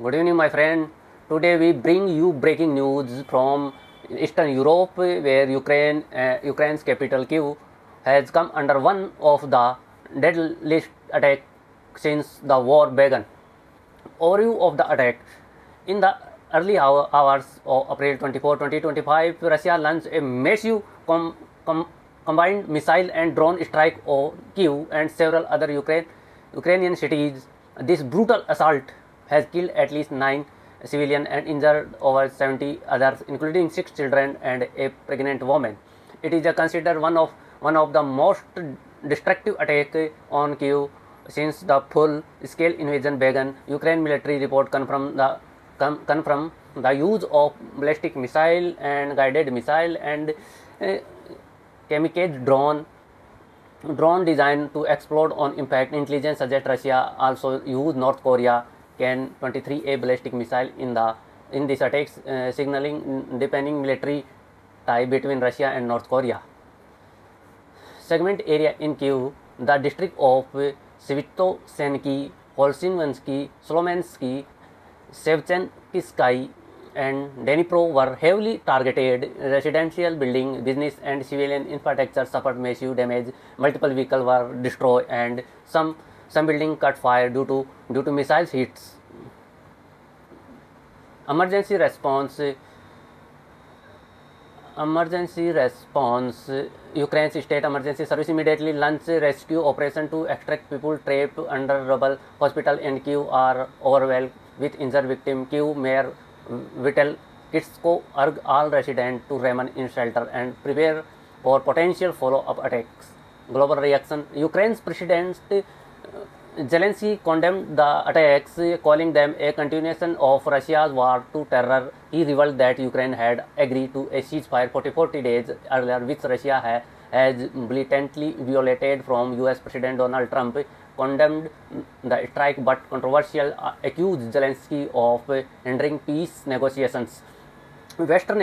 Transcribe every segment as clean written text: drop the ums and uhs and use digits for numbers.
Good evening, my friend. Today we bring you breaking news from Eastern Europe, where Ukraine's capital Kyiv has come under one of the deadliest attacks since the war began. Overview of the attack: in the early hours of April 24, 2025, Russia launched a massive combined missile and drone strike on Kyiv and several other Ukrainian cities. This brutal assault has killed at least 9 civilians and injured over 70 others, including 6 children and a pregnant woman. It is considered one of the most destructive attacks on Kyiv since the full-scale invasion began. Ukraine military report confirm the use of ballistic missile and guided missile and kamikaze drone designed to explode on impact. Intelligence suggests Russia also used North Korea Can 23A ballistic missile in these attacks, signaling deepening military tie between Russia and North Korea. Segment area in Kyiv: the district of Svitosenki, Holsinvansky, Slomansky, Shevchenkivsky, and Dnipro were heavily targeted. Residential buildings, business, and civilian infrastructure suffered massive damage. Multiple vehicles were destroyed, and some buildings caught fire due to missile hits. Emergency response. Ukraine's state emergency service immediately launched rescue operation to extract people trapped under rubble. Hospital in Kyiv are overwhelmed with injured victims. Kyiv Mayor Vital Klitschko urged all residents to remain in shelter and prepare for potential follow-up attacks. Global reaction: Ukraine's President Zelensky condemned the attacks, calling them a continuation of Russia's war to terror. He revealed that Ukraine had agreed to a ceasefire 40 days earlier, which Russia has blatantly violated. From US President Donald Trump condemned the strike but controversial accused Zelensky of hindering peace negotiations. Western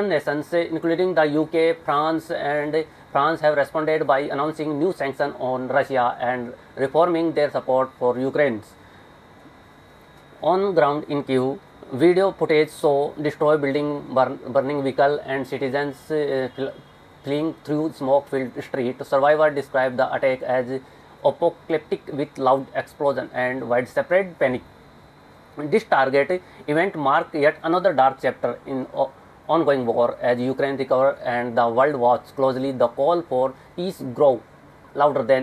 nations, including the UK, France have responded by announcing new sanctions on Russia and reforming their support for Ukraine. On ground in Kyiv, video footage show destroyed building, burning vehicle, and citizens fleeing through smoke-filled streets. Survivors described the attack as apocalyptic with loud explosion and widespread panic. This target event marked yet another dark chapter in ongoing war. As Ukraine recovers and the world watches closely, the call for peace grows louder than